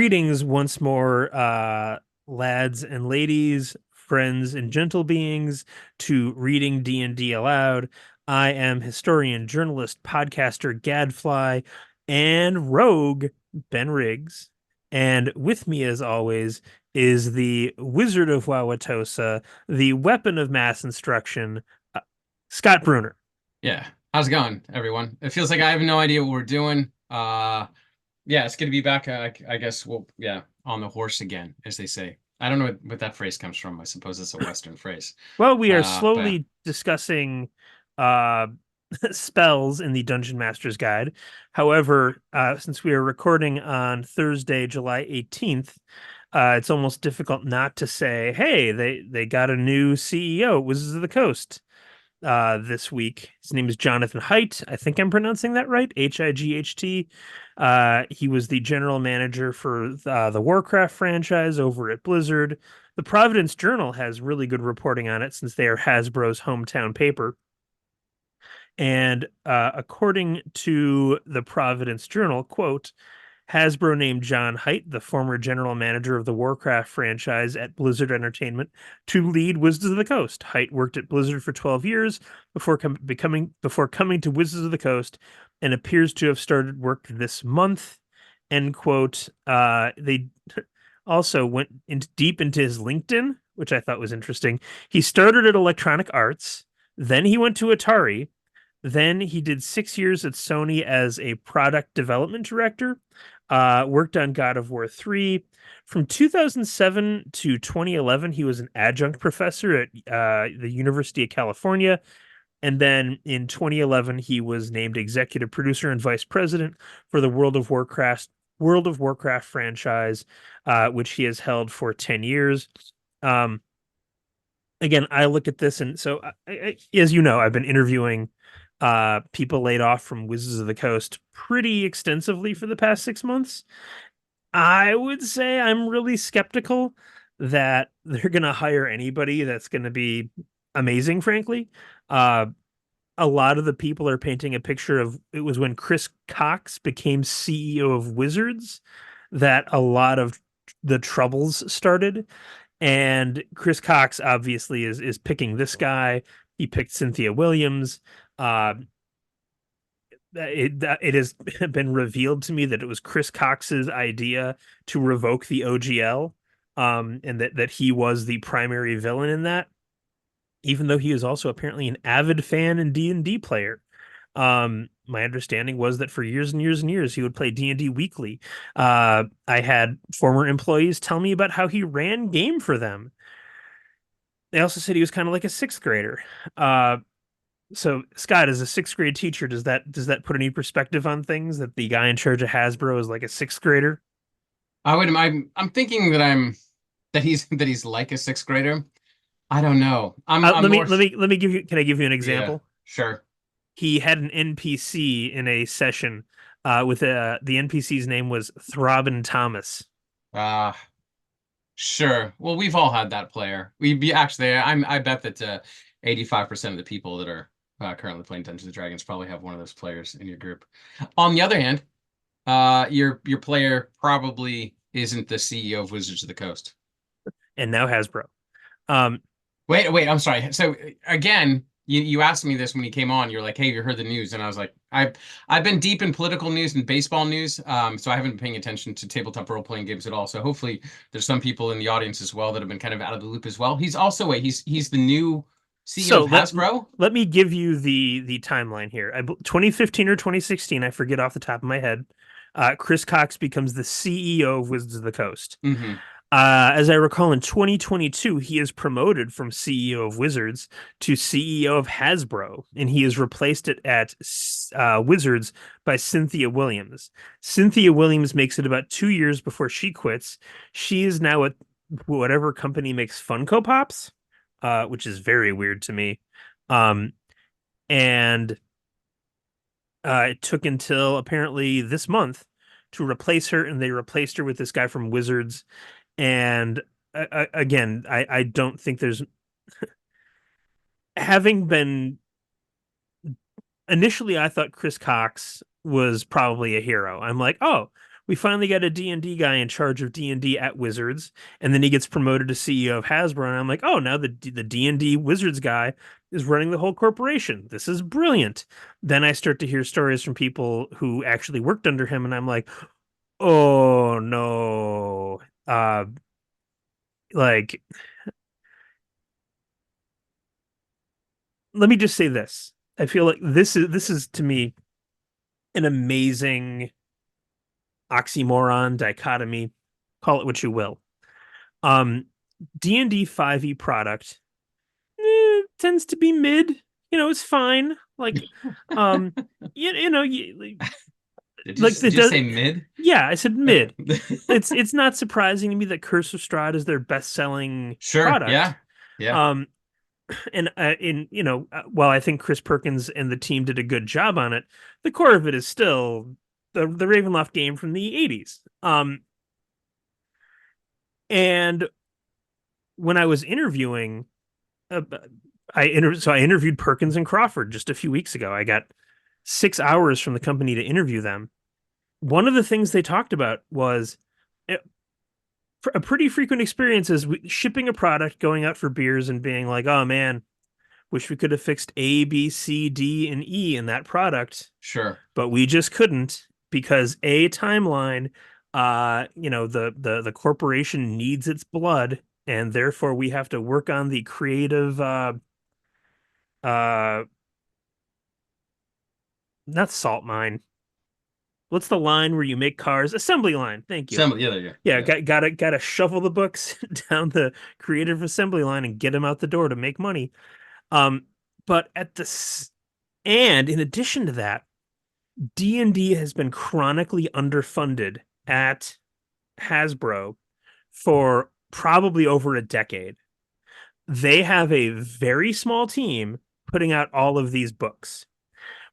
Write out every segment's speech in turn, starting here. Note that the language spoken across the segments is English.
Greetings once more, lads and ladies, friends and gentle beings, to Reading D&D Aloud. I am historian, journalist, podcaster, gadfly, and rogue Ben Riggs. And with me, as always, is the Wizard of Wauwatosa, the weapon of mass instruction, uh, Scott Bruner. Yeah. How's it going, everyone? It feels like I have no idea what we're doing. Yeah, it's good to be back. I guess on the horse again, as they say. I don't know what that phrase comes from. I suppose it's a Western phrase. Well, we are But yeah. slowly discussing uh spells in the Dungeon Master's Guide. However, since we are recording on Thursday, July 18th, it's almost difficult not to say, hey, they got a new CEO at Wizards of the Coast this week. His name is Jonathan Haidt. I think I'm pronouncing that right. Hight. He was the general manager for the Warcraft franchise over at Blizzard. The Providence Journal has really good reporting on it since they are Hasbro's hometown paper. And according to the Providence Journal, quote, Hasbro named John Haidt, the former general manager of the Warcraft franchise at Blizzard Entertainment, to lead Wizards of the Coast. Haidt worked at Blizzard for 12 years before coming to Wizards of the Coast and appears to have started work this month. End quote. They also went deep into his LinkedIn, which I thought was interesting. He started at Electronic Arts, then he went to Atari, then he did 6 years at Sony as a product development director, worked on God of War 3. From 2007 to 2011, he was an adjunct professor at the University of California. And then in 2011, he was named executive producer and vice president for the World of Warcraft franchise, which he has held for 10 years. Um, Again, I look at this, and so as you know, I've been interviewing people laid off from Wizards of the Coast pretty extensively for the past 6 months. I would say I'm really skeptical that they're going to hire anybody that's going to be amazing, frankly. Uh, a lot of the people are painting a picture of it was when Chris Cox became CEO of Wizards that a lot of the troubles started. And Chris Cox obviously is picking this guy. He picked Cynthia Williams. Uh, it has been revealed to me that it was Chris Cox's idea to revoke the OGL, and that he was the primary villain in that, even though he is also apparently an avid fan and D&D player. My understanding was that for years and years and years he would play D&D weekly. I had former employees tell me about how he ran game for them. They also said he was kind of like a sixth grader. Uh, so Scott, as a sixth grade teacher, does that put any perspective on things that the guy in charge of Hasbro is like a sixth grader? I'm thinking that he's like a sixth grader. I don't know. I'm Let me more. let me let me give you. Can I give you an Yeah, example? sure. He had an NPC in a session with the NPC's name was Throbbing Thomas. Uh sure. Well, we've all had that player. We be actually I bet that 85% of the people that are currently playing Dungeons and Dragons probably have one of those players in your group. On the other hand, your player probably isn't the CEO of Wizards of the Coast. And now Hasbro. Um, Wait, I'm sorry. So again, you asked me this when you came on. You're like, "Hey, have you heard the news?" And I was like, I've been deep in political news and baseball news, so I haven't been paying attention to tabletop role playing games at all. So hopefully, there's some people in the audience as well that have been kind of out of the loop as well. He's the new CEO so of Hasbro. let me give you the timeline here. 2015 or 2016, I forget off the top of my head. Chris Cox becomes the CEO of Wizards of the Coast. Hmm. As I recall, in 2022, he is promoted from CEO of Wizards to CEO of Hasbro, and he is replaced at Wizards by Cynthia Williams. Cynthia Williams makes it about 2 years before she quits. She is now at whatever company makes Funko Pops, which is very weird to me. Um, and it took until apparently this month to replace her, and they replaced her with this guy from Wizards. And again, I don't think there's having been initially, I thought Chris Cox was probably a hero. I'm like, oh, we finally got a D&D guy in charge of D&D at Wizards, and then he gets promoted to CEO of Hasbro, and I'm like, oh, now the D&D Wizards guy is running the whole corporation. This is brilliant. Then I start to hear stories from people who actually worked under him, and I'm like, oh no. Like, let me just say this. I feel like this is to me an amazing oxymoron, dichotomy, call it what you will. Um, D&D 5e product tends to be mid. It's fine. Like, um, you know, like Did it you does. say mid? Yeah, I said Okay. mid. It's not surprising to me that Curse of Strahd is their best-selling Sure. product. Yeah. Yeah. Um, and while I think Chris Perkins and the team did a good job on it, the core of it is still the Ravenloft game from the 80s. And when I was interviewing, uh, I interviewed Perkins and Crawford just a few weeks ago. I got 6 hours from the company to interview them. One of the things they talked about was uh, a pretty frequent experience is shipping a product, going out for beers, and being like, "Oh man, wish we could have fixed A, B, C, D, and E in that product, Sure. but we just couldn't because a timeline, the corporation needs its blood, and therefore we have to work on the creative, uh, not salt mine. What's the line where you make cars? Assembly line. Thank you. Some, yeah, there you go. Yeah, Yeah. gotta shovel the books down the creative assembly line and get them out the door to make money. Um, but and in addition to that, D&D has been chronically underfunded at Hasbro for probably over a decade. They have a very small team putting out all of these books,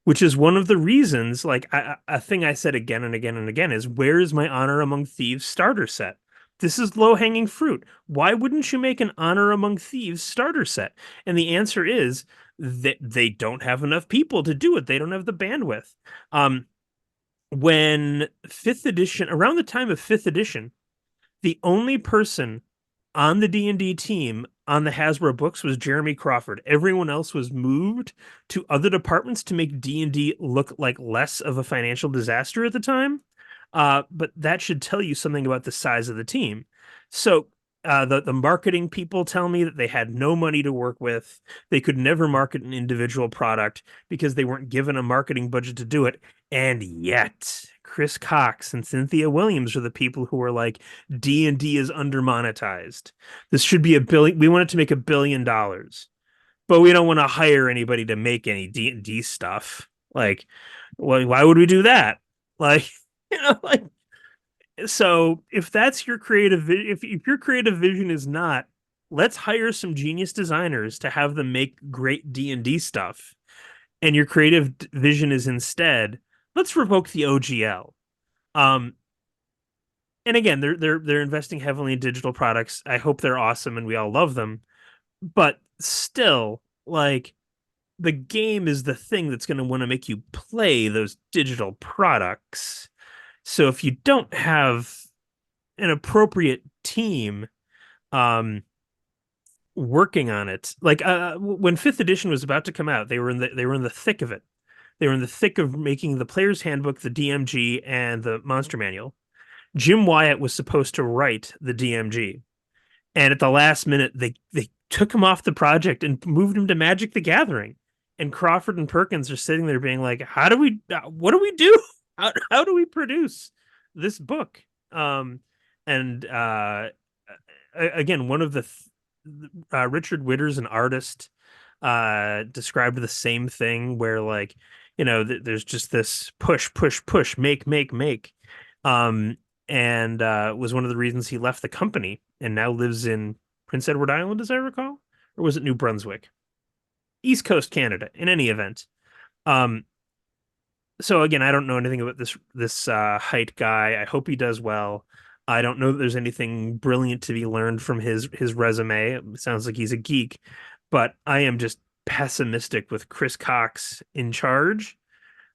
which is one of the reasons, like a thing I said again and again and again is, where is my Honor Among Thieves starter set? This is low hanging fruit. Why wouldn't you make an Honor Among Thieves starter set? And the answer is that they don't have enough people to do it. They don't have the bandwidth. When fifth edition, around the time of fifth edition, the only person on the D&D team on the Hasbro books was Jeremy Crawford. Everyone else was moved to other departments to make D&D look like less of a financial disaster at the time. But that should tell you something about the size of the team. So the marketing people tell me that they had no money to work with. They could never market an individual product because they weren't given a marketing budget to do it. And yet, Chris Cox and Cynthia Williams are the people who are like, D&D is under monetized. This should be $1 billion. We want it to make $1 billion, but we don't want to hire anybody to make any D&D stuff. Like, well, why would we do that? Like, like, so if that's your if your creative vision is not, let's hire some genius designers to have them make great D&D stuff, and your creative vision is instead, let's revoke the OGL. Um, and again, they're investing heavily in digital products. I hope they're awesome and we all love them. But still, like, the game is the thing that's going to want to make you play those digital products. So if you don't have an appropriate team um working on it, like when fifth edition was about to come out, they were in the thick of it. They were in the thick of making the player's handbook, the DMG, and the monster manual. Jim Wyatt was supposed to write the DMG, and at the last minute, they took him off the project and moved him to Magic the Gathering. And Crawford and Perkins are sitting there being like, "How do we? What do we do? How do we produce this book?" And again, one of the Richard Witters, an artist, described the same thing where, like, there's just this push, push, push, make. Um, and was one of the reasons he left the company and now lives in Prince Edward Island, as I recall, or was it New Brunswick? East Coast Canada. In any event, um, so again, I don't know anything about this height guy. I hope he does well. I don't know that there's anything brilliant to be learned from his resume. It sounds like he's a geek, but I am just pessimistic with Chris Cox in charge.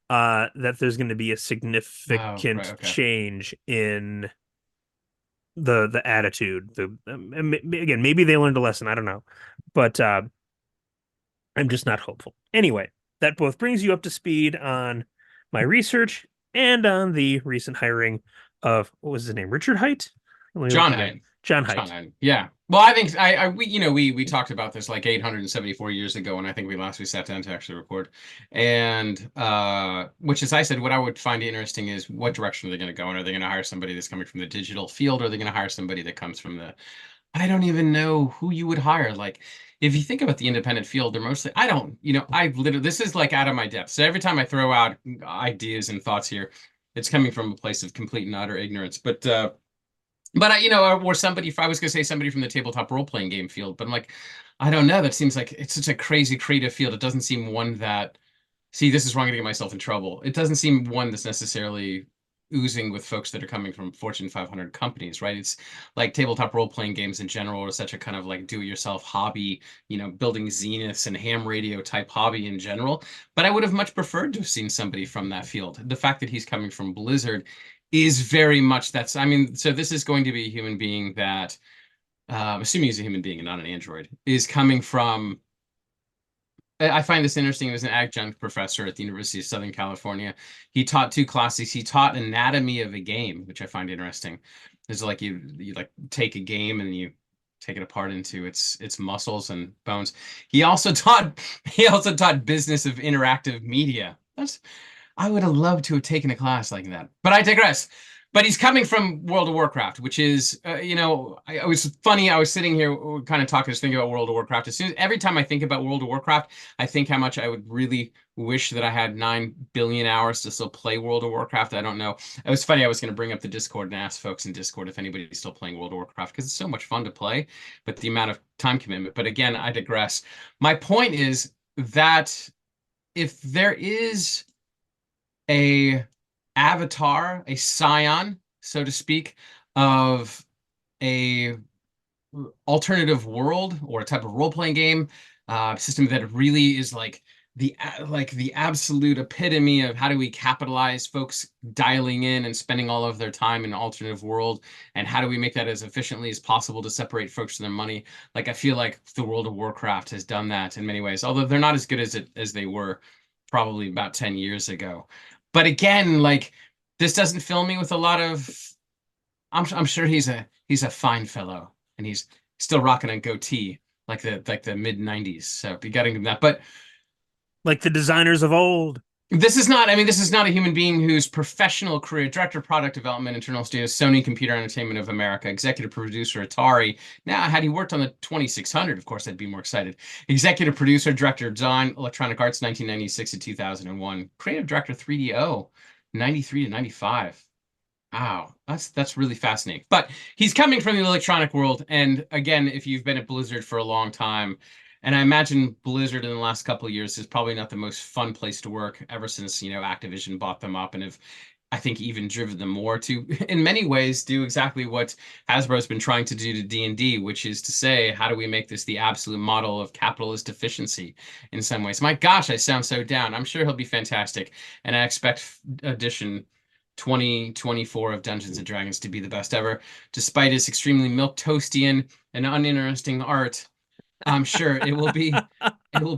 that there's going to be a Oh, right, significant okay. change in the attitude. Again, maybe they learned a lesson. I don't know, but I'm just not hopeful. Anyway, that both brings you up to speed on my research and on the recent hiring of what was his name? Richard Height? Let me look John again. Hyde. John John Height. Hyde. Yeah. Well, I think we we talked about this like 874 years ago, and I think we sat down to actually record. And which is I said what I would find interesting is what direction are they going to go? And are they going to hire somebody that's coming from the digital field, or are they going to hire somebody that comes from the I don't even know who you would hire. Like, if you think about the independent field, they're mostly, I don't, I literally, this is like out of my depth. So every time I throw out ideas and thoughts here, it's coming from a place of complete and utter ignorance. But or somebody, if I was going to say somebody from the tabletop role-playing game field, but I'm like, I don't know. That seems like it's such a crazy creative field. It doesn't seem one that, see, this is wrong, I'm going to get myself in trouble. It doesn't seem one that's necessarily oozing with folks that are coming from Fortune 500 companies, right? It's like tabletop role-playing games in general are such a kind of like do-it-yourself hobby, building zeniths and ham radio type hobby in general. But I would have much preferred to have seen somebody from that field. The fact that he's coming from Blizzard is very much I mean, so this is going to be a human being that, assuming he's a human being and not an android, is coming from I find this interesting. He was an adjunct professor at the University of Southern California. He taught two classes. He taught anatomy of a game, which I find interesting. It's like you like take a game and you take it apart into its muscles and bones. He also taught business of interactive media. I would have loved to have taken a class like that, but I digress. But he's coming from World of Warcraft, which is, I was funny. I was sitting here kind of talking, just thinking about World of Warcraft. Every time I think about World of Warcraft, I think how much I would really wish that I had 9 billion hours to still play World of Warcraft. I don't know. It was funny. I was going to bring up the Discord and ask folks in Discord if anybody's still playing World of Warcraft because it's so much fun to play, but the amount of time commitment. But again, I digress. My point is that if there is a avatar, a scion, so to speak, of a alternative world or a type of role-playing game system that really is like the absolute epitome of how do we capitalize folks dialing in and spending all of their time in an alternative world, and how do we make that as efficiently as possible to separate folks from their money. Like I feel like the World of Warcraft has done that in many ways, although they're not as good as they were probably about 10 years ago. But again, like this doesn't fill me with a lot of I'm sure he's a fine fellow and he's still rocking a goatee like the mid 90s. So you got to give him that. But Like the designers of old. this is not a human being whose professional career, director of product development, internal studios, Sony Computer Entertainment of America, executive producer, Atari. Now, had he worked on the 2600, of course, I'd be more excited. Executive producer, director of design, Electronic Arts, 1996 to 2001. Creative director, 3DO, 93 to 95. Wow, that's really fascinating. But he's coming from the electronic world, and again, if you've been at Blizzard for a long time, and I imagine Blizzard in the last couple of years is probably not the most fun place to work ever since, Activision bought them up and have, I think, even driven them more to, in many ways, do exactly what Hasbro's been trying to do to D&D, which is to say, how do we make this the absolute model of capitalist efficiency in some ways? My gosh, I sound so down. I'm sure he'll be fantastic, and I expect edition 2024 of Dungeons and Dragons to be the best ever, despite its extremely milquetoastian and uninteresting art. I'm sure it will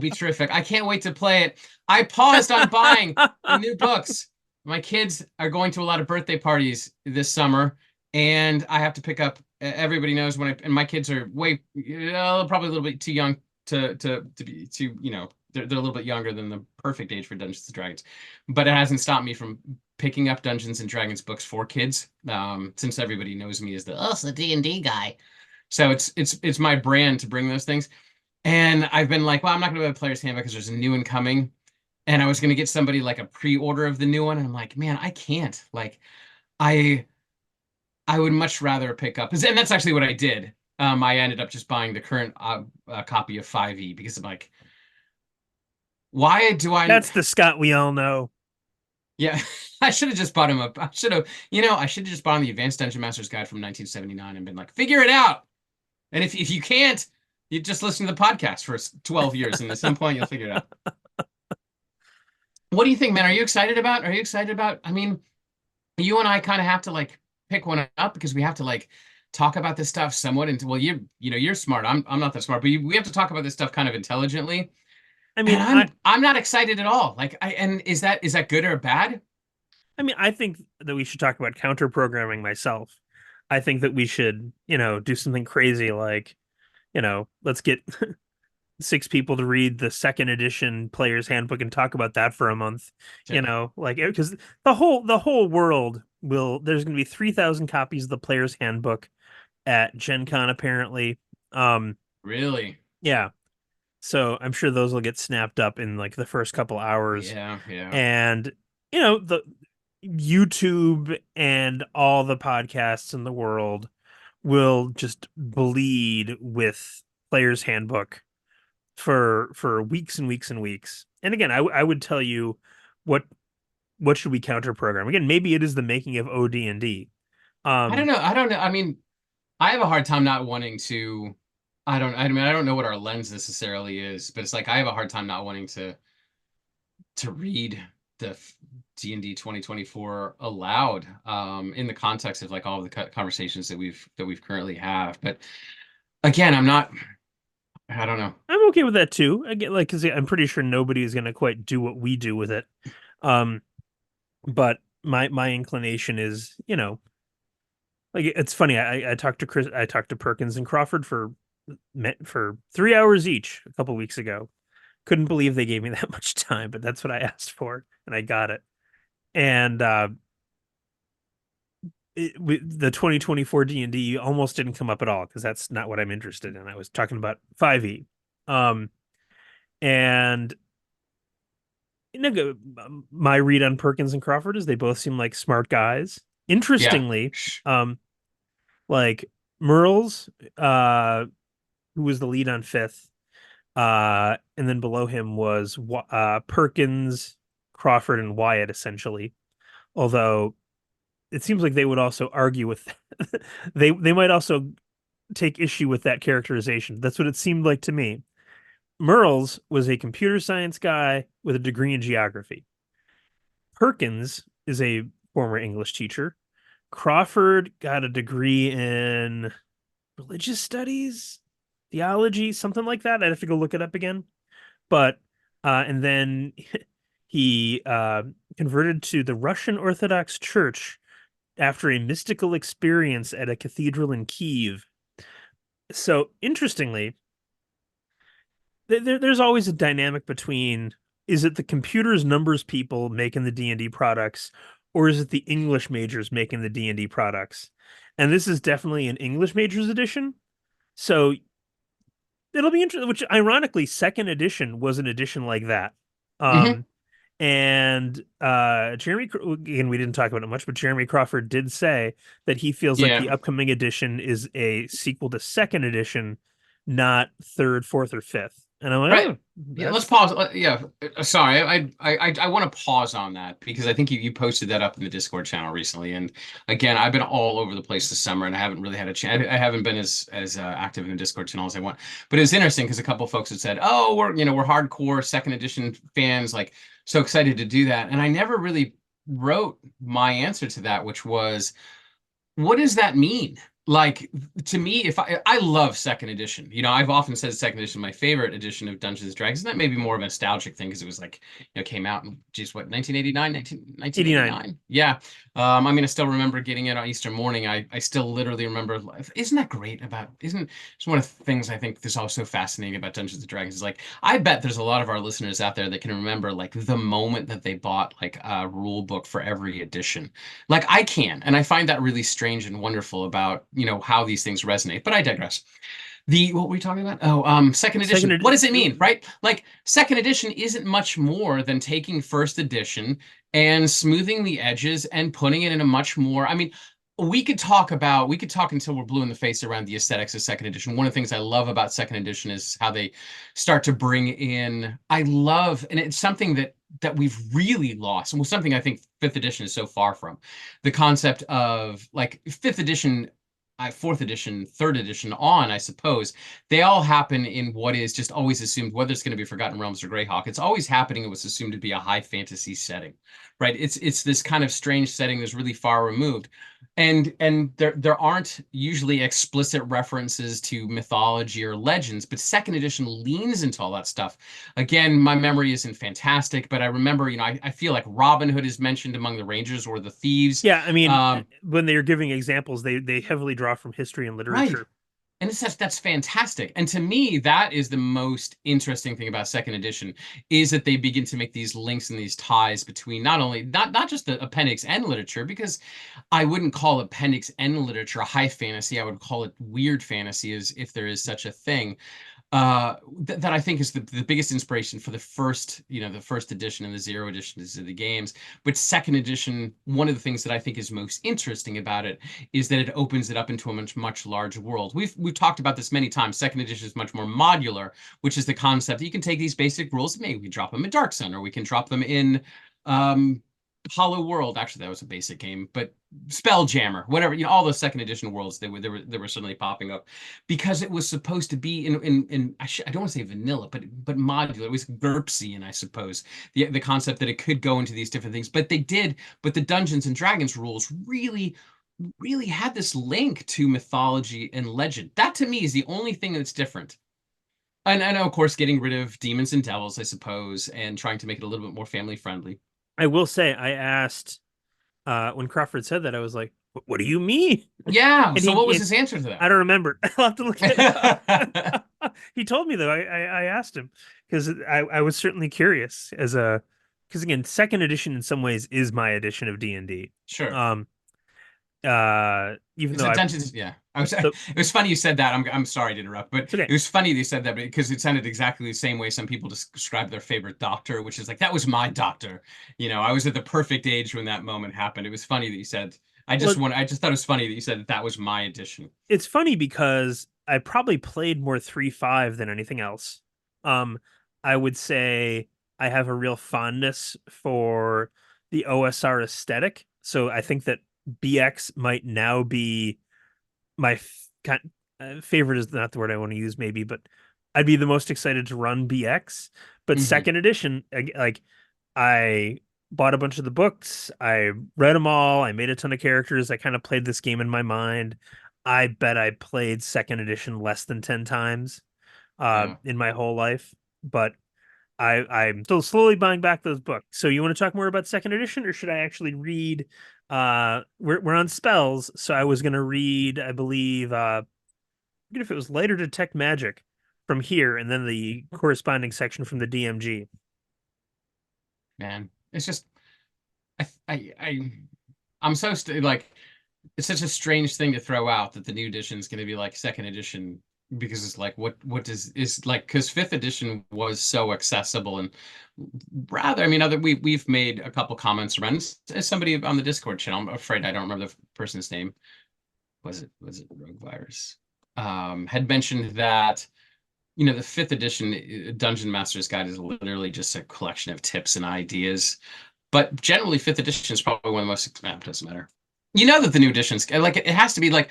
be terrific. I can't wait to play it. I paused on buying the new books. My kids are going to a lot of birthday parties this summer, and I have to pick up. Everybody knows and my kids are probably a little bit too young to be too, they're a little bit younger than the perfect age for Dungeons and Dragons, but it hasn't stopped me from picking up Dungeons and Dragons books for kids. Since everybody knows me as the D&D guy. So it's my brand to bring those things. And I've been like, well, I'm not going to buy a player's handbook because there's a new one coming. And I was going to get somebody like a pre-order of the new one. And I'm like, man, I can't. Like, I I would much rather pick up, and that's actually what I did. I ended up just buying the current copy of 5e because I'm like, why do I? That's the Scott we all know. Yeah, I should have just bought him up. I should have just bought him the Advanced Dungeon Master's Guide from 1979 and been like, figure it out. And if you can't, you just listen to the podcast for 12 years, and at some point you'll figure it out. What do you think, man? Are you excited about, I mean, you and I kind of have to like pick one up because we have to like talk about this stuff somewhat into, well, you're smart. I'm not that smart, but we have to talk about this stuff kind of intelligently. I And mean, I'm not excited at all. Like and is that good or bad? I think that we should talk about counter programming myself. I think that we should, do something crazy like, let's get six people to read the second edition player's handbook and talk about that for a month, like because the whole world there's going to be 3,000 copies of the player's handbook at Gen Con apparently. Really? Yeah. So I'm sure those will get snapped up in like the first couple hours. Yeah, yeah. And the YouTube and all the podcasts in the world will just bleed with Player's Handbook for weeks and weeks and weeks. And again, I would tell you what what should we counter program? Again, maybe it is the making of OD&D. I don't Um, know. I don't know. I mean, I have a hard time not wanting to. I mean, I don't know what our lens necessarily is, but it's like I have a hard time not wanting to read the D&D 2024 aloud in the context of like all of the conversations that we've currently have. But again, I don't know. I'm okay with that too. Again, like because I'm pretty sure nobody is going to quite do what we do with it. Um, but my inclination is, like it's funny. I talked to Chris, I talked to Perkins and Crawford for 3 hours each a couple weeks ago. Couldn't believe they gave me that much time, but that's what I asked for, and I got it. And the 2024 D&D almost didn't come up at all because that's not what I'm interested in. I was talking about 5e. Um, and my read on Perkins and Crawford is they both seem like smart guys. Yeah. Interestingly, um, like Merles, who was the lead on fifth, and then below him was Perkins, Crawford, and Wyatt, essentially. Although it seems like they would also argue with they might also take issue with that characterization. That's what it seemed like to me. Merles was a computer science guy with a degree in geography. Perkins is a former English teacher. Crawford got a degree in religious studies, theology, something like that. I'd have to go look it up again. But and then he converted to the Russian Orthodox Church after a mystical experience at a cathedral in Kiev. So interestingly, there's always a dynamic between, is it the computers numbers people making the D&D products, or is it the English majors making the D&D products? And this is definitely an English majors edition. So it'll be interesting, which ironically, second edition was an edition like that. Hmm. Um, and Jeremy, again, we didn't talk about it much, but Jeremy Crawford did say that he feels like Yeah. the upcoming edition is a sequel to second edition, not third, fourth, or fifth. And I'm like, Right. oh, Yeah, let's that's pause. Yeah, sorry. I want to pause on that because I think you posted that up in the Discord channel recently. And again, I've been all over the place this summer and I haven't really had a chance. I haven't been as active in the Discord channel as I want. But it was interesting because a couple of folks had said, "Oh, we're hardcore second edition fans, like so excited to do that." And I never really wrote my answer to that, which was, what does that mean? Like to me, if I love second edition, I've often said second edition is my favorite edition of Dungeons and Dragons. And that may be more of a nostalgic thing because it was like, came out in just what, 1989, 89. 1989. Yeah. I mean, I still remember getting it on Easter morning. I still literally remember, isn't that great isn't it's one of the things I think is also fascinating about Dungeons and Dragons is like, I bet there's a lot of our listeners out there that can remember like the moment that they bought like a rule book for every edition. Like I can, and I find that really strange and wonderful about, how these things resonate. But I digress. What were we talking about? Oh, second Second edition. What edition. does it mean, right? Like second edition isn't much more than taking first edition and smoothing the edges and putting it in a much more, I mean, we could talk until we're blue in the face around the aesthetics of second edition. One of the things I love about second edition is how they start to bring in, I love, and it's something that we've really lost, and was something I think fifth edition is so far from, the concept of like fifth edition. fourth edition, third edition on, I suppose, they all happen in what is just always assumed, whether it's going to be Forgotten Realms or Greyhawk, it's always happening in what's assumed to be a high fantasy setting, right? It's this kind of strange setting that's really far removed. And there aren't usually explicit references to mythology or legends, but second edition leans into all that stuff. Again, my memory isn't fantastic, but I remember, I feel like Robin Hood is mentioned among the Rangers or the Thieves. Yeah, I mean, Um, when they're giving examples, they heavily draw from history and right. literature. And that's fantastic. And to me, that is the most interesting thing about second edition is that they begin to make these links and these ties between not just the Appendix N literature, because I wouldn't call Appendix N literature high fantasy. I would call it weird fantasy, as if there is such a thing. That I think is the biggest inspiration for the first edition and the zero editions of the games. But second edition, one of the things that I think is most interesting about it is that it opens it up into a much larger world. We've talked about this many times. Second edition is much more modular, which is the concept that you can take these basic rules, maybe we drop them in Dark Sun, or we can drop them in Hollow World. Actually, that was a basic game, but Spelljammer, whatever, all those second edition worlds, they were suddenly popping up because it was supposed to be in I don't want to say vanilla, but modular. It was GURPSy, I suppose the concept that it could go into these different things. But they did, but the Dungeons and Dragons rules really had this link to mythology and legend. That to me is the only thing that's different. And of course, getting rid of demons and devils, I suppose, and trying to make it a little bit more family friendly. I will say, I asked when Crawford said that, I was like, "What do you mean?" Yeah. And So what was and his answer to I that? don't remember. I'll have to look it up. He told me though. I asked him because I was certainly curious because again, second edition in some ways is my edition of D&D. Sure. Um, even It's though a I Dungeons. Yeah, I was. the It was funny you said that. I'm sorry to interrupt, but it's okay. it was funny that you said that because it sounded exactly the same way some people describe their favorite doctor, which is like that was my doctor. I was at the perfect age when that moment happened. It was funny that you said. Well, I just thought it was funny that you said that that was my edition. it's funny because I probably played more 3.5 than anything else. Um, I would say I have a real fondness for the OSR aesthetic, so I think that BX might now be my favorite is not the word I want to use, maybe, but I'd be the most excited to run BX. But Hmm. second edition, like I bought a bunch of the books, I read them all, I made a ton of characters, I kind of played this game in my mind. I bet I played second edition less than 10 times Yeah. in my whole life, but I'm still slowly buying back those books. So you want to talk more about second edition, or should I actually read? We're on spells, so I was gonna read, I believe, forget if it was Light or Detect Magic from here, and then the corresponding section from the DMG. Man, it's just I'm so like it's such a strange thing to throw out that the new edition is going to be like second edition because it's like what does is like because fifth edition was so accessible and rather I mean other we've made a couple comments around as somebody on the Discord channel. I'm afraid I don't remember the person's name. Was it Rogue Virus? Had mentioned that the fifth edition Dungeon Master's Guide is literally just a collection of tips and ideas. But generally, fifth edition is probably one of the most. It doesn't matter. You know that the new editions, like it has to be like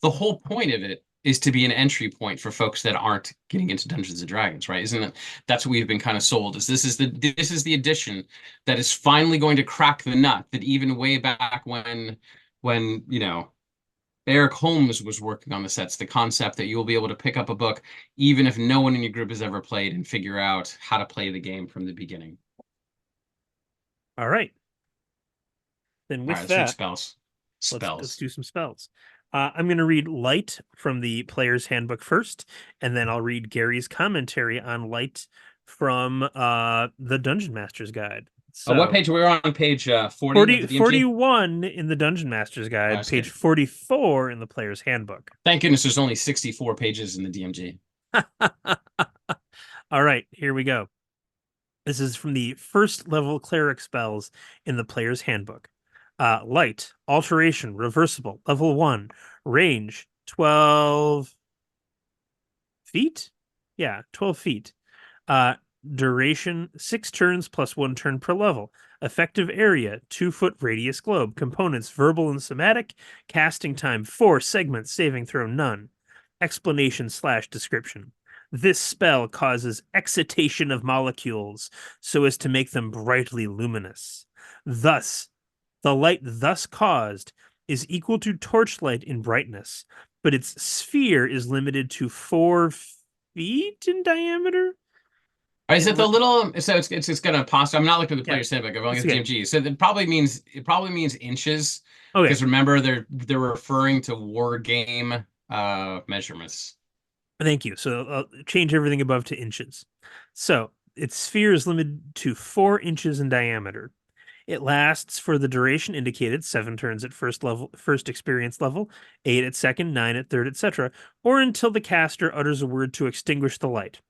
the whole point of it is to be an entry point for folks that aren't getting into Dungeons and Dragons, right? Isn't it? That's what we've been kind of sold. This is the edition that is finally going to crack the nut that even way back when Eric Holmes was working on the sets, the concept that you'll be able to pick up a book even if no one in your group has ever played and figure out how to play the game from the beginning. All right, then All right, with let's read that, spells. let's Spells. do some spells. I'm going to read Light from the Player's Handbook first, and then I'll read Gary's commentary on Light from the Dungeon Master's Guide. What So page? We're on page 40 of 40, the DMG. 41 in the Dungeon Master's Oh, Guide, that's page good. 44 in the Player's Handbook. Thank goodness there's only 64 pages in the DMG. All right, here we go. This is from the first level cleric spells in the Player's Handbook. Light, alteration, reversible, level 1, range 12 feet? Yeah, 12 feet. Duration 6 turns plus 1 turn per level. Effective area 2 foot radius globe. Components verbal and somatic. Casting time 4 segments. Saving throw none. Explanation/description. This spell causes excitation of molecules so as to make them brightly luminous. Thus, the light thus caused is equal to torchlight in brightness, but its sphere is limited to 4 feet in diameter. Is And it the let little? So it's gonna pause. I'm not looking at the Yeah, player's handbook. I've only it's got the okay. DMG. So it probably means inches Okay, because remember they're referring to war game measurements. thank you. So I'll change everything above to inches. So its sphere is limited to 4 inches in diameter. It lasts for the duration indicated, 7 turns at first experience level, 8 at second, 9 at third, etc., or until the caster utters a word to extinguish the light.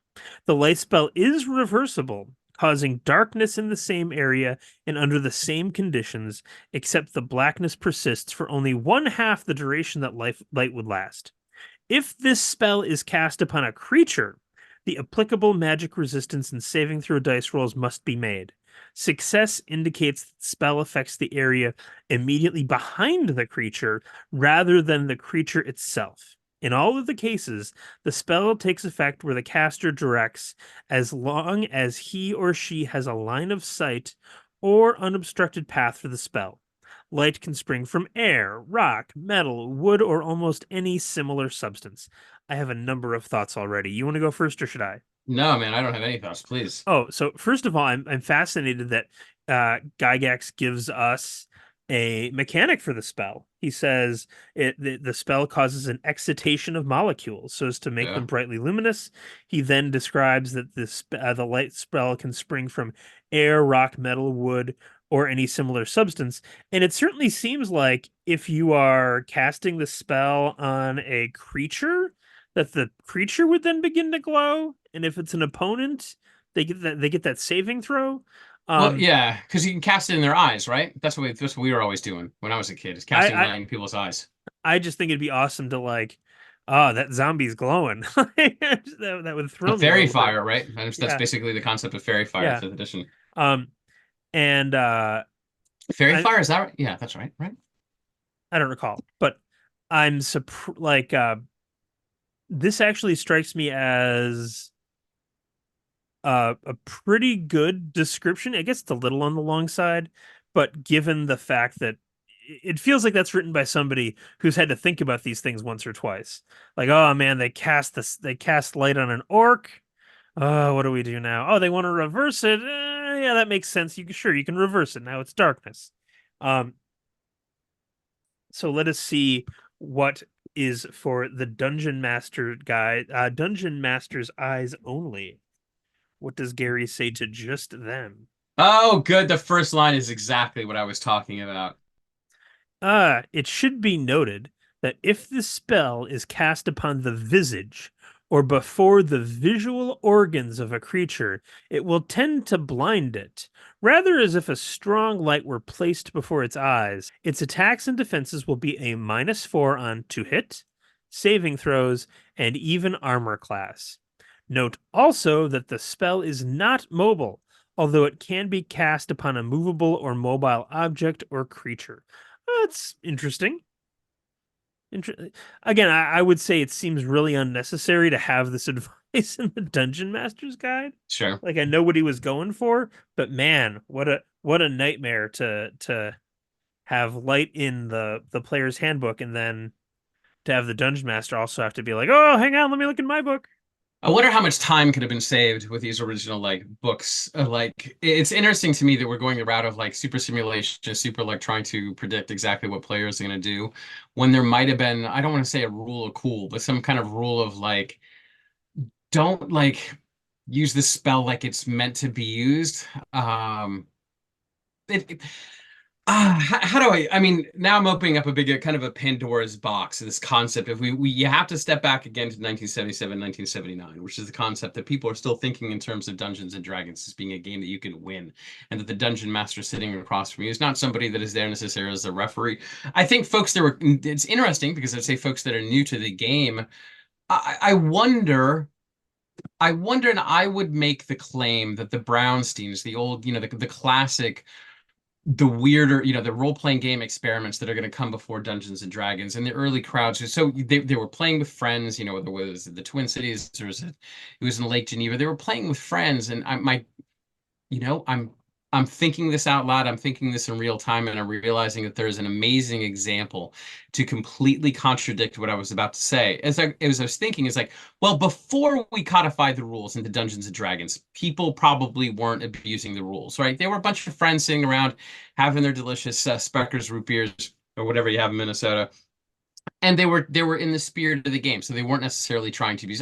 The light spell is reversible, causing darkness in the same area and under the same conditions, except the blackness persists for only one half the duration that light would last. If this spell is cast upon a creature, the applicable magic resistance and saving throw dice rolls must be made. Success indicates that the spell affects the area immediately behind the creature rather than the creature itself. In all of the cases, the spell takes effect where the caster directs as long as he or she has a line of sight or unobstructed path for the spell. Light can spring from air, rock, metal, wood, or almost any similar substance. I have a number of thoughts already. You want to go first, or should I? No, man, I don't have any thoughts. Please. Oh, so first of all, I'm fascinated that Gygax gives us a mechanic for the spell. He says the spell causes an excitation of molecules so as to make Yeah. them brightly luminous. He then describes that the light spell can spring from air, rock, metal, wood, or any similar substance. And it certainly seems like if you are casting the spell on a creature, that the creature would then begin to glow, and if it's an opponent, they get that saving throw. Well, Um, yeah, because you can cast it in their eyes, right? That's what we were always doing when I was a kid, is I casting I light in people's eyes. I just think it'd be awesome to like, oh, that zombie's glowing. That would A thrill me a fairy little bit. fire, right? That's Yeah, basically the concept of fairy fire, yeah. fifth edition. Um, and Fairy I fire, is that right? Yeah, that's right, right? I don't recall, but I'm like this actually strikes me as a pretty good description. I guess it's a little on the long side, but given the fact that it feels like that's written by somebody who's had to think about these things once or twice. Like, oh man, they cast light on an orc. Oh, what do we do now? Oh, they want to reverse it. Yeah, that makes sense. You can reverse it. Now it's darkness. Um, so let us see what is for the dungeon master guy, dungeon master's eyes only. What does Gary say to just them? Oh, good. The first line is exactly what I was talking about. It should be noted that if the spell is cast upon the visage or before the visual organs of a creature, it will tend to blind it, rather as if a strong light were placed before its eyes. Its attacks and defenses will be a -4 on to hit, saving throws, and even armor class. Note also that the spell is not mobile, although it can be cast upon a movable or mobile object or creature. That's interesting. Again, I would say it seems really unnecessary to have this advice in the Dungeon Master's Guide. Sure. Like I know what he was going for, but man, what a nightmare to have light in the player's handbook and then to have the Dungeon Master also have to be like, oh, hang on, let me look in my book. I wonder how much time could have been saved with these original like books. Like it's interesting to me that we're going the route of like super simulation, super like trying to predict exactly what players are going to do when there might have been, I don't want to say a rule of cool, but some kind of rule of like don't like use this spell like it's meant to be used. It, how do I mean, now I'm opening up a big kind of a Pandora's box, this concept of we you have to step back again to 1977, 1979, which is the concept that people are still thinking in terms of Dungeons and Dragons as being a game that you can win, and that the dungeon master sitting across from you is not somebody that is there necessarily as a referee. I think folks that were, it's interesting because I'd say folks that are new to the game, I wonder I wonder, and I would make the claim that the Brownsteins, the old, the classic, the weirder, the role-playing game experiments that are going to come before Dungeons and Dragons and the early crowds. So they were playing with friends, whether it was the Twin Cities or it was in Lake Geneva. They were playing with friends, and you know, I'm I'm thinking this out loud. I'm thinking this in real time, and I'm realizing that there's an amazing example to completely contradict what I was about to say. As I was thinking, it's like, well, before we codified the rules into Dungeons and Dragons, people probably weren't abusing the rules, right? They were a bunch of friends sitting around having their delicious Speckers root beers or whatever you have in Minnesota, and they were in the spirit of the game, so they weren't necessarily trying to be.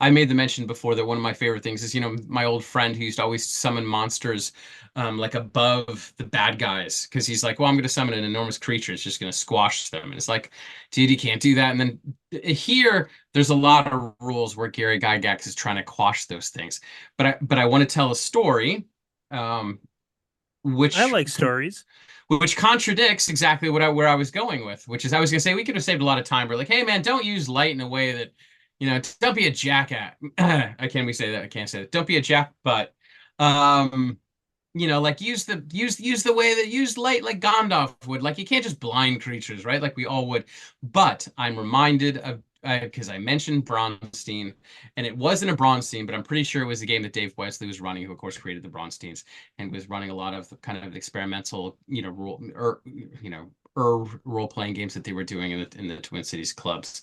I made the mention before that one of my favorite things is my old friend who used to always summon monsters like above the bad guys, because he's like, well, I'm going to summon an enormous creature, it's just going to squash them, and it's like, dude, you can't do that. And then here there's a lot of rules where Gary Gygax is trying to quash those things, but I want to tell a story, um, I which like stories. which contradicts exactly where I was going with, which is I was gonna say we could have saved a lot of time. We're like, hey man, don't use light in a way that, don't be a jackass. Can we say that? I can't say that. Don't be a jack, but um, like use the way that use light like Gandalf would. Like you can't just blind creatures, right? Like we all would. But I'm reminded of because I mentioned Bronstein, and it wasn't a Bronstein, but I'm pretty sure it was a game that Dave Wesley was running, who of course created the Bronsteins, and was running a lot of kind of experimental, role playing games that they were doing in the Twin Cities clubs.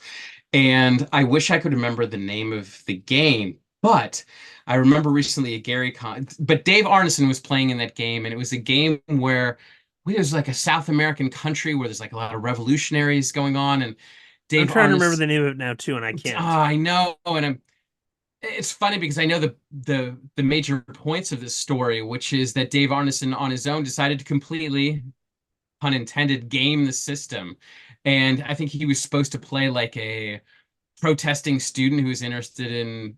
And I wish I could remember the name of the game, but I remember recently a Gary Con, but Dave Arneson was playing in that game, and it was a game where it was like a South American country where there's like a lot of revolutionaries going on, and I'm Dave trying to remember Arneson. the name of it now too, and I can't. I know, and it's funny because I know the major points of this story, which is that Dave Arneson on his own decided to completely, pun intended, game the system. And I think he was supposed to play like a protesting student who was interested in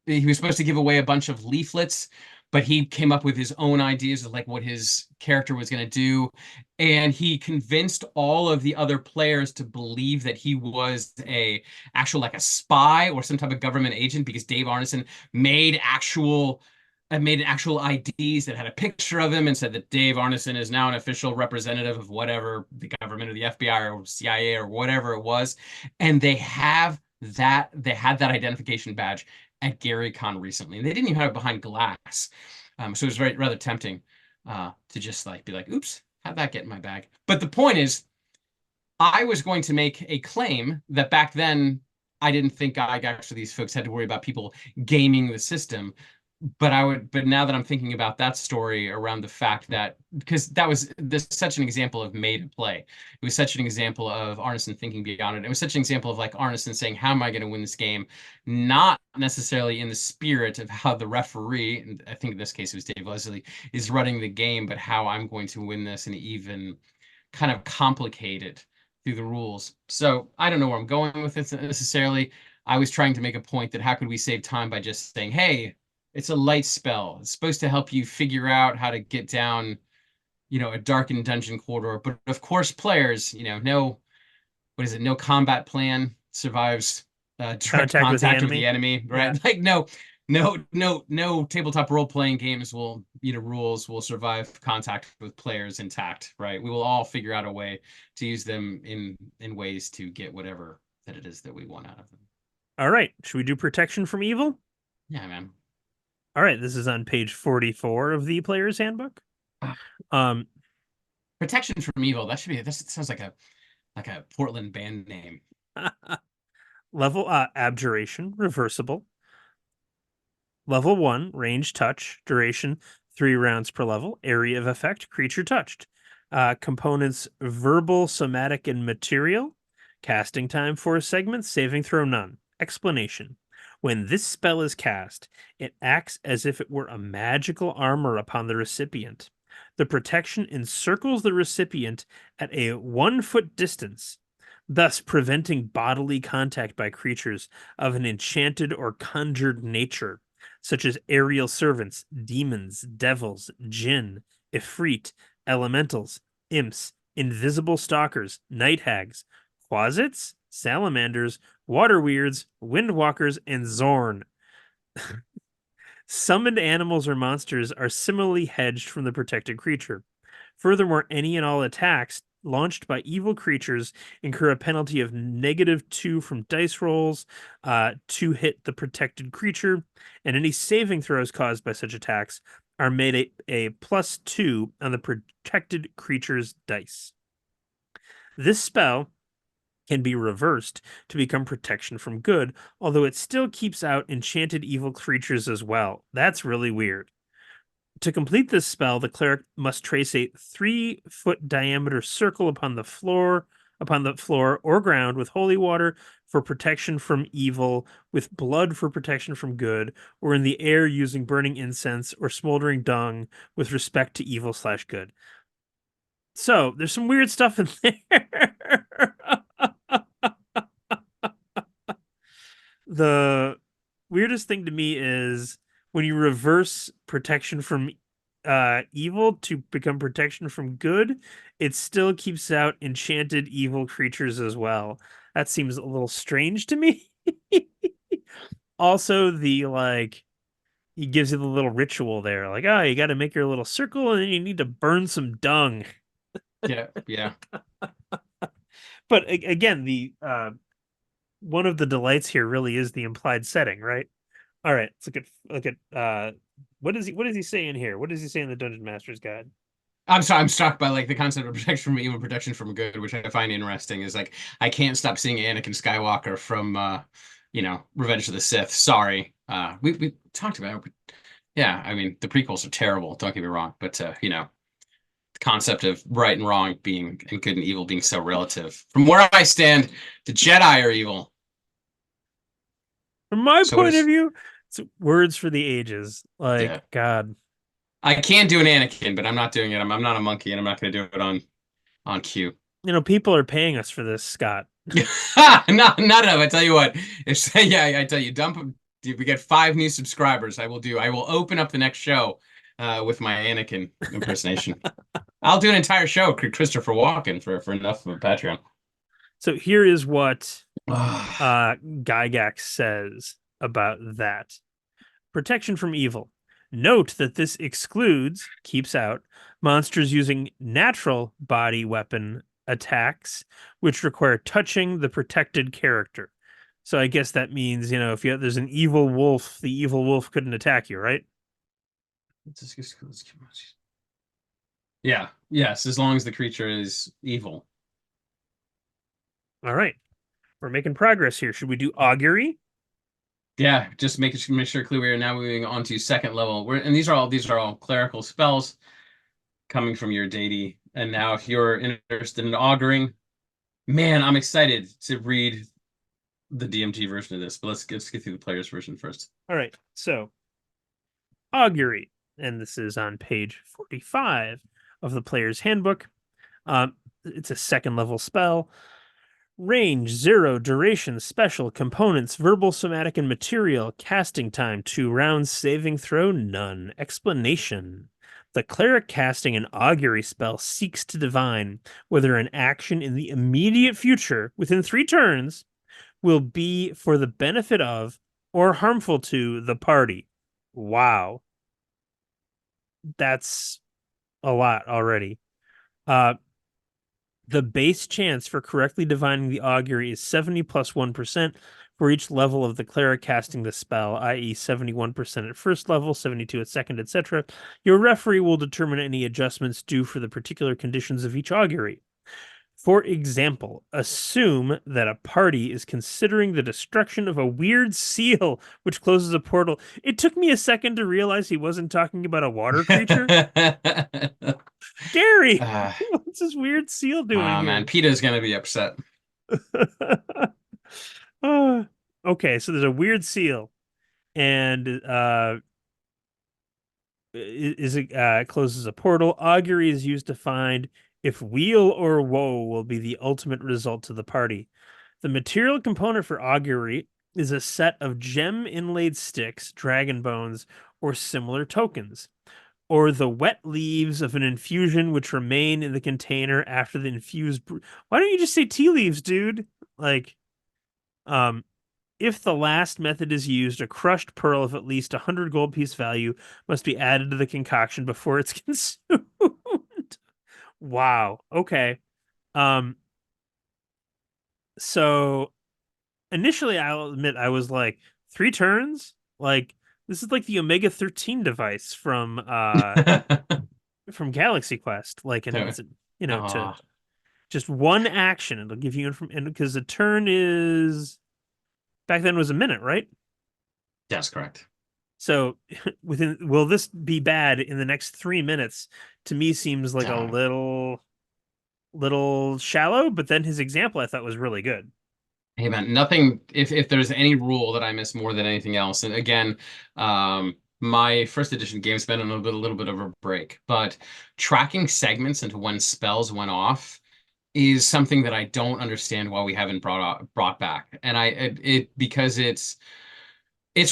he was supposed to give away a bunch of leaflets, but he came up with his own ideas of like what his character was going to do. And he convinced all of the other players to believe that he was like a spy or some type of government agent, because Dave Arneson made actual IDs that had a picture of him and said that Dave Arneson is now an official representative of whatever, the government or the FBI or CIA or whatever it was. And they had that identification badge at GaryCon recently, and they didn't even have it behind glass. So it was rather tempting to just like be like, "Oops, how'd that get in my bag?" But the point is, I was going to make a claim that back then I didn't think actually these folks had to worry about people gaming the system. But now that I'm thinking about that story around the fact that, because this such an example of made to play. It was such an example of Arneson thinking beyond it. It was such an example of like Arneson saying, how am I going to win this game? Not necessarily in the spirit of how the referee, and I think in this case it was Dave Leslie, is running the game, but how I'm going to win this and even kind of complicate it through the rules. So I don't know where I'm going with it necessarily. I was trying to make a point that how could we save time by just saying, hey, it's a light spell. It's supposed to help you figure out how to get down, a darkened dungeon corridor. But of course, players, no, what is it? No combat plan survives direct Contact with the contact with the enemy. enemy, Yeah. right? Like no tabletop role playing games rules will survive contact with players intact, right? We will all figure out a way to use them in ways to get whatever that it is that we want out of them. All right. Should we do protection from evil? Yeah, man. All right. This is on page 44 of the player's handbook. Ah, Um, protection from evil. That sounds like a Portland band name. level abjuration, reversible. Level 1, range touch, duration 3 rounds per level, area of effect, creature touched. Components verbal, somatic, and material. Casting time 4 segments, saving throw none. Explanation. When this spell is cast, it acts as if it were a magical armor upon the recipient. The protection encircles the recipient at a 1 foot distance, thus preventing bodily contact by creatures of an enchanted or conjured nature, such as aerial servants, demons, devils, jinn, ifrit, elementals, imps, invisible stalkers, night hags, quasits, salamanders, water weirds, windwalkers, and Zorn. Summoned animals or monsters are similarly hedged from the protected creature. Furthermore, any and all attacks launched by evil creatures incur a penalty of -2 from dice rolls to hit the protected creature, and any saving throws caused by such attacks are made a +2 on the protected creature's dice. This spell can be reversed to become protection from good, although it still keeps out enchanted evil creatures as well. That's really weird. To complete this spell, the cleric must trace a 3-foot diameter circle upon the floor or ground with holy water for protection from evil, with blood for protection from good, or in the air using burning incense or smoldering dung with respect to evil/good. So there's some weird stuff in there. The weirdest thing to me is when you reverse protection from evil to become protection from good, it still keeps out enchanted evil creatures as well. That seems a little strange to me. Also, the like he gives you the little ritual there, like, oh, you got to make your little circle and then you need to burn some dung. Yeah, yeah. But again, the one of the delights here really is the implied setting, right? All right, let's look at what does he say in here? What does he say in the Dungeon Master's Guide? I'm sorry, I'm struck by like the concept of protection from evil, protection from good, which I find interesting. Is like I can't stop seeing Anakin Skywalker from Revenge of the Sith. Sorry. We talked about it. Yeah, I mean the prequels are terrible, don't get me wrong, but the concept of right and wrong being and good and evil being so relative. From where I stand, the Jedi are evil. From my So point of is view, it's words for the ages. Like, yeah. God, I can do an Anakin, but I'm not doing it. I'm not a monkey, and I'm not going to do it on cue. people are paying us for this, Scott. Not enough. I tell you what. If yeah, I tell you, dump. If we get 5 new subscribers, I will do. I will open up the next show with my Anakin impersonation. I'll do an entire show, Christopher Walken, for enough of a Patreon. So here is what Gygax says about that. Protection from evil. Note that this excludes, keeps out, monsters using natural body weapon attacks, which require touching the protected character. So I guess that means, if there's an evil wolf, the evil wolf couldn't attack you, right? Yeah. Yes. As long as the creature is evil. All right. We're making progress here. Should we do augury? Yeah. Just make sure clear we are now moving on to second level. And these are all clerical spells coming from your deity. And now, if you're interested in auguring, man, I'm excited to read the DMG version of this. But let's get through the player's version first. All right. So, augury, and this is on page 45 of the player's handbook. It's a second level spell. Range 0, duration, special, components, verbal, somatic, and material, casting time 2 rounds, saving throw none. Explanation. The cleric casting an augury spell seeks to divine whether an action in the immediate future within 3 turns will be for the benefit of or harmful to the party. Wow. That's a lot already. The base chance for correctly divining the augury is 70 plus 1% for each level of the cleric casting the spell, i.e., 71% at first level, 72 at second, etc. Your referee will determine any adjustments due for the particular conditions of each augury. For example, assume that a party is considering the destruction of a weird seal which closes a portal. It took me a second to realize he wasn't talking about a water creature. Gary, what's this weird seal doing here? Man, PETA's gonna be upset. Okay, so there's a weird seal, and it closes a portal. Augury is used to find if weal or woe will be the ultimate result to the party. The material component for augury is a set of gem inlaid sticks, dragon bones, or similar tokens, or the wet leaves of an infusion which remain in the container after the infused. Why don't you just say tea leaves, dude? Like, um, If the last method is used, a crushed pearl of at least 100 gold piece value must be added to the concoction before it's consumed. Wow. Okay. Um, so initially I'll admit I was like, 3 turns? Like this is like the Omega 13 device from Galaxy Quest. Like, and So, it's, you know, to oh, just one action, it'll give you information because a turn is back then was a minute, right? that's correct. So within will this be bad in the next 3 minutes? To me seems like a Uh, little shallow, but then his example I thought was really good. Hey man, nothing. If there's any rule that I miss more than anything else, and again, my first edition game's been on a little bit of a break, but tracking segments into when spells went off is something that I don't understand why we haven't brought back. And because it's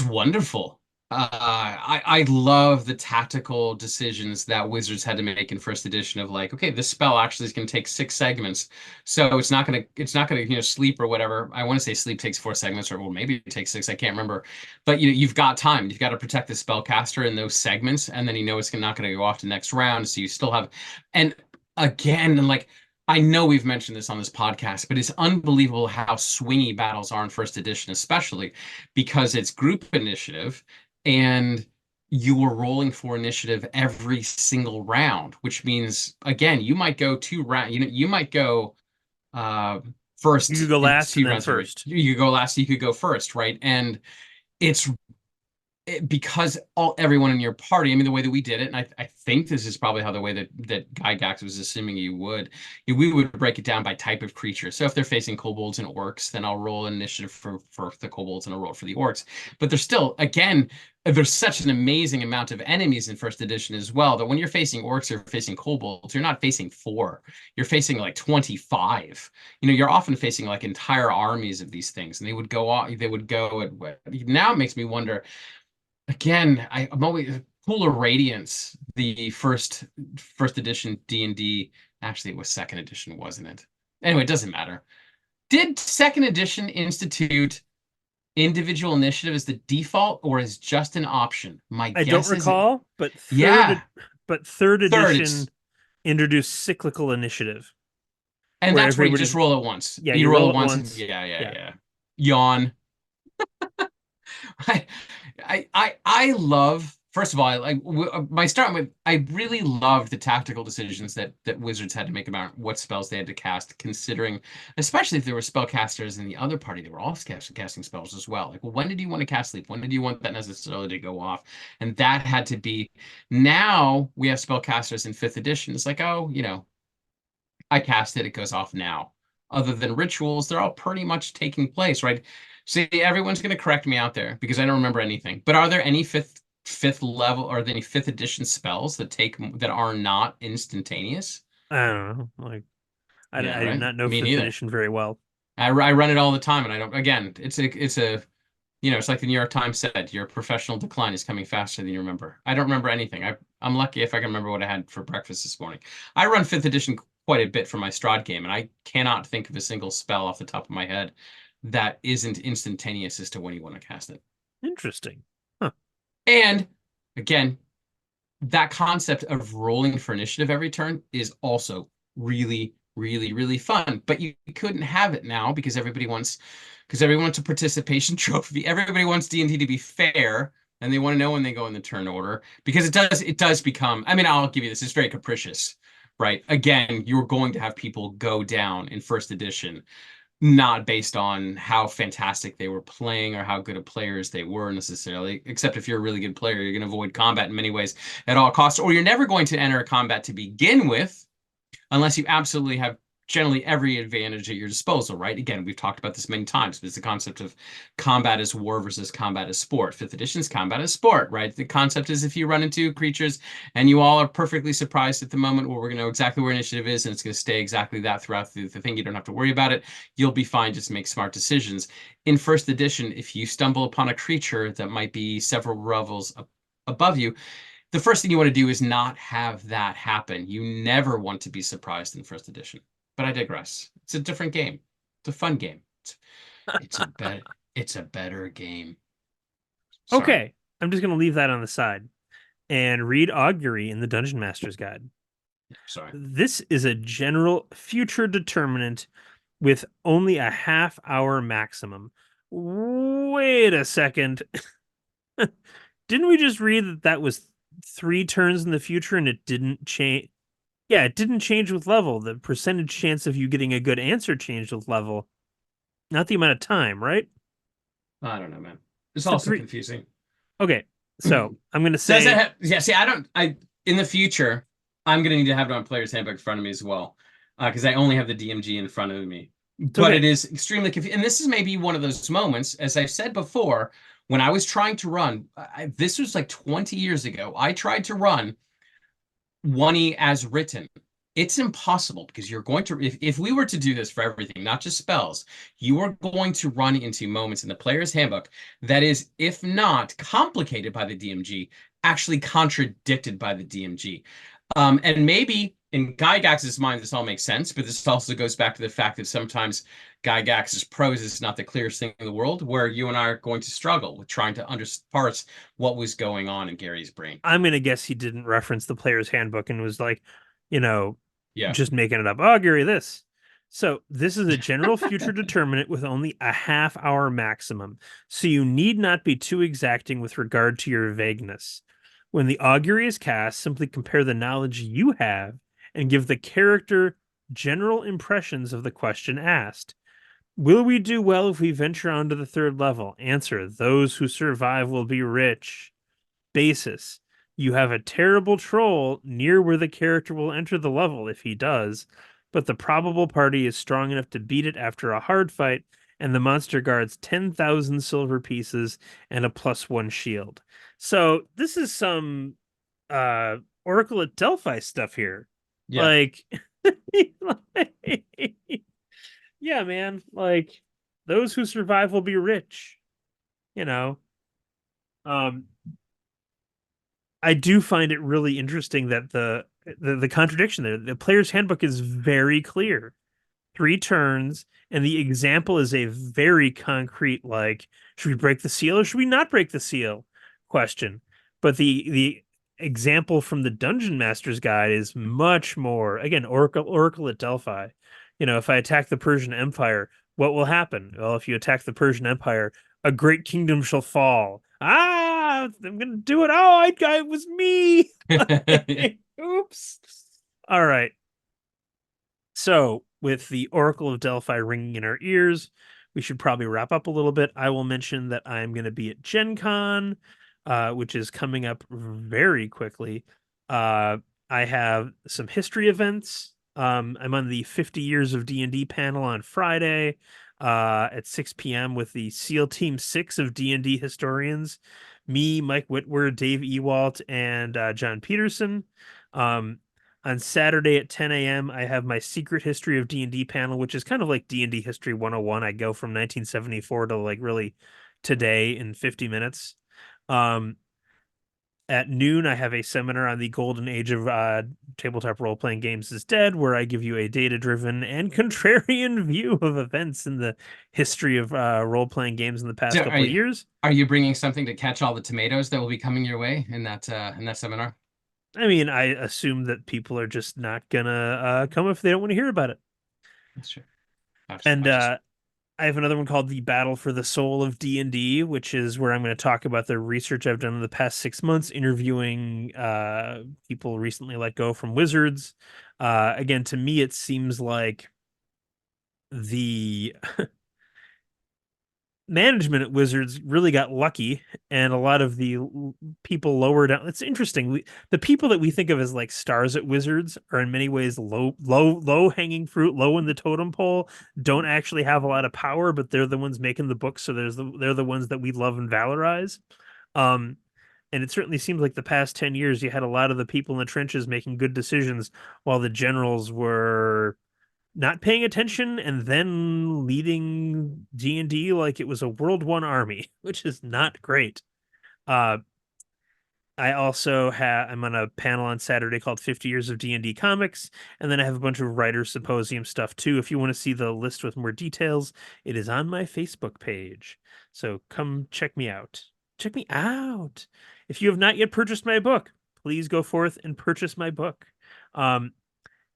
wonderful. I love the tactical decisions that Wizards had to make in first edition of like, okay, this spell actually is going to take 6 segments, so it's not gonna sleep or whatever. I want to say sleep takes 4 segments, or well, maybe it takes 6. I can't remember, but you've got time. You've got to protect the spellcaster in those segments, and then it's not going to go off to next round, so you still have. And again, and like I know we've mentioned this on this podcast, but it's unbelievable how swingy battles are in first edition, especially because it's group initiative and you were rolling for initiative every single round, which means again, you might go 2 round, you might go uh You could first go in last and two then rounds, or first. you could go last, you could go first, right? And it's because everyone in your party, I mean, the way that we did it, and I think this is probably how the way that Guy Gax was assuming you would, we would break it down by type of creature. So if they're facing kobolds and orcs, then I'll roll an initiative for the kobolds and I'll roll for the orcs. But there's still, again, there's such an amazing amount of enemies in first edition as well that when you're facing orcs or facing kobolds, you're not facing 4, you're facing like 25. You're often facing like entire armies of these things, and they would go at now it makes me wonder. Again, I'm always Polar Radiance, the first edition D&D. Actually, it was second edition, wasn't it? Anyway, it doesn't matter. Did second edition institute individual initiative as the default or as just an option? My I don't guess is it. recall, but Yeah, third third. It's edition introduced cyclical initiative and where that's where you just everybody, roll it once. yeah, You you roll roll it it once, and once. yeah, yeah, Yeah. yeah. Yawn. I, I love. First of all, my start with I really loved the tactical decisions that Wizards had to make about what spells they had to cast, considering, especially if there were spellcasters in the other party, they were all casting spells as well. Like, well, when did you want to cast sleep? When did you want that necessarily to go off? And that had to be. Now we have spellcasters in fifth edition. It's like, oh, I cast it, it goes off now. Other than rituals, they're all pretty much taking place, right? See, everyone's going to correct me out there because I don't remember anything. But are there any fifth level or any fifth edition spells that are not instantaneous? I don't know. Like Yeah, I do right. not know Me fifth neither. edition very well. I run it all the time, and I don't. Again, it's like the New York Times said, your professional decline is coming faster than you remember. I don't remember anything. I'm lucky if I can remember what I had for breakfast this morning. I run fifth edition quite a bit for my Strahd game, and I cannot think of a single spell off the top of my head that isn't instantaneous as to when you want to cast it. Interesting. Huh. And again, that concept of rolling for initiative every turn is also really, really, really fun. But you couldn't have it now because everyone wants a participation trophy. Everybody wants D&D to be fair, and they want to know when they go in the turn order because it does become. I mean, I'll give you this. It's very capricious, right? Again, you're going to have people go down in first edition not based on how fantastic they were playing or how good of players they were necessarily, except if you're a really good player, you're going to avoid combat in many ways at all costs, or you're never going to enter a combat to begin with unless you absolutely have generally every advantage at your disposal, right? Again, we've talked about this many times, but it's the concept of combat as war versus combat as sport. Fifth edition's combat as sport, right? The concept is if you run into creatures and you all are perfectly surprised at the moment where we're going to know exactly where initiative is and it's going to stay exactly that throughout the thing, you don't have to worry about it. You'll be fine. Just make smart decisions. In first edition, if you stumble upon a creature that might be several levels above you, the first thing you want to do is not have that happen. You never want to be surprised in first edition. But I digress. It's a different game. It's a fun game. It's a better. It's a better game. Sorry. Okay, I'm just gonna leave that on the side and read augury in the Dungeon Master's Guide. Sorry. This is a general future determinant with only a half hour maximum. Wait a second. Didn't we just read that that was 3 turns in the future and it didn't change? Yeah, it didn't change with level. The percentage chance of you getting a good answer changed with level, not the amount of time, right? I don't know, man. It's So also three. confusing. Okay, so I'm gonna Does it say have, yeah, see, I don't, I, in the future, I'm going to need to have it on Player's Handbook in front of me as well, because I only have the DMG in front of me. it's But it okay. is extremely confusing. And this is maybe one of those moments, as I've said before, when I was trying to run, this was like 20 years ago. I tried to run 1E as written. It's impossible because you're going to, if we were to do this for everything, not just spells, you are going to run into moments in the player's handbook that is, if not complicated by the DMG, actually contradicted by the DMG. And maybe in Gygax's mind, this all makes sense, but this also goes back to the fact that sometimes Gygax's prose is not the clearest thing in the world, where you and I are going to struggle with trying to parse what was going on in Gary's brain. I'm gonna guess he didn't reference the player's handbook and was like, you know, Yeah. just making it up. Oh, Gary, this. So this is a general future determinant with only a half hour maximum. So you need not be too exacting with regard to your vagueness. When the augury is cast, simply compare the knowledge you have and give the character general impressions of the question asked. Will we do well if we venture on to the third level? Answer: those who survive will be rich. Basis: you have a terrible troll near where the character will enter the level if he does, but the probable party is strong enough to beat it after a hard fight, and the monster guards 10,000 silver pieces and a +1 shield. So this is some uh Oracle at Delphi stuff here. Yeah. Like, yeah, man, like those who survive will be rich, you know. Um I do find it really interesting that the contradiction there. The player's handbook is very clear. 3 turns, and the example is a very concrete, like, should we break the seal or should we not break the seal question. But the example from the Dungeon Master's Guide is much more, again, Oracle at Delphi. If I attack the Persian Empire, what will happen? Well, if you attack the Persian Empire, a great kingdom shall fall. Ah, I'm gonna do it. Oh, it was me. Oops. All right. So, with the Oracle of Delphi ringing in our ears, we should probably wrap up a little bit. I will mention that I'm going to be at Gen Con, which is coming up very quickly. Uh, I have some history events. I'm on the 50 years of D&D panel on Friday at 6 p.m. with the SEAL Team 6 of D&D historians. Me, Mike Whitwer, Dave Ewalt, and John Peterson. Um, on Saturday at 10 a.m., I have my Secret History of D&D panel, which is kind of like D&D History 101. I go from 1974 to like really today in 50 minutes. Um, at noon, I have a seminar on the golden age of tabletop role-playing games is dead, where I give you a data-driven and contrarian view of events in the history of role-playing games in the past So couple of years. are you bringing something to catch all the tomatoes that will be coming your way in that seminar? I mean, I assume that people are just not gonna come if they don't want to hear about it. That's true. And I just I have another one called The Battle for the Soul of D&D, which is where I'm going to talk about the research I've done in the past 6 months, interviewing people recently let go from Wizards. Again, to me, it seems like the management at Wizards really got lucky, and a lot of the people lower down. It's interesting. The people that we think of as like stars at Wizards are in many ways low hanging fruit, low in the totem pole. Don't actually have a lot of power, but they're the ones making the books, so they're the ones that we love and valorize. Um, and it certainly seems like the past 10 years, you had a lot of the people in the trenches making good decisions, while the generals were not paying attention and then leading D&D like it was a World One army, which is not great. Uh, I also have I'm on a panel on Saturday called 50 Years of D&D Comics, and then I have a bunch of writer symposium stuff too. If you want to see the list with more details, it is on my Facebook page. So come check me out. Check me out. If you have not yet purchased my book, please go forth and purchase my book. Um,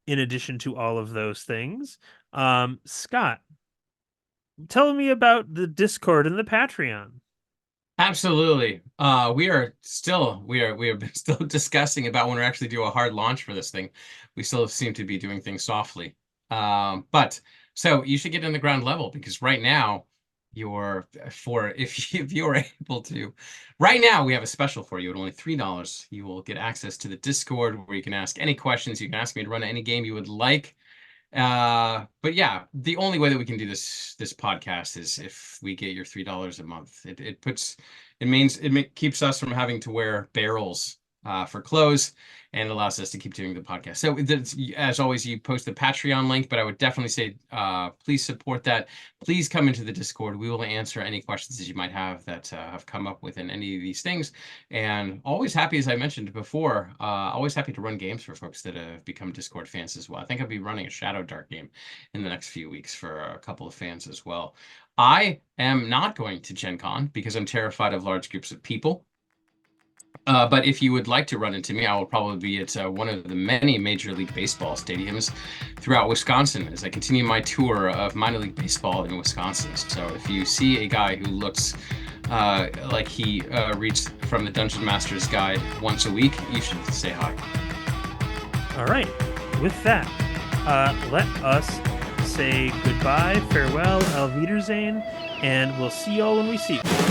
in addition to all of those things, Scott, tell me about the Discord and the Patreon. Absolutely. We are still discussing about when we actually do a hard launch for this thing. We still seem to be doing things softly. But so you should get in the ground level because right now you're for if you are able to, right now we have a special for you at only $3. You will get access to the Discord where you can ask any questions. You can ask me to run any game you would like. But yeah, the only way that we can do this podcast is if we get your $3 a month. It keeps us from having to wear barrels for clothes and allows us to keep doing the podcast. So as always, you post the Patreon link, but I would definitely say please support that. Please come into the Discord. We will answer any questions that you might have that have come up within any of these things. And always happy, as I mentioned before, always happy to run games for folks that have become Discord fans as well. I think I'll be running a Shadow Dark game in the next few weeks for a couple of fans as well. I am not going to Gen Con because I'm terrified of large groups of people. But if you would like to run into me, I will probably be at one of the many Major League Baseball stadiums throughout Wisconsin as I continue my tour of minor league baseball in Wisconsin. So if you see a guy who looks like he reads from the Dungeon Master's Guide once a week, you should say hi. All right. With that, let us say goodbye, farewell, Auf Wiedersehen, and we'll see y'all when we see you.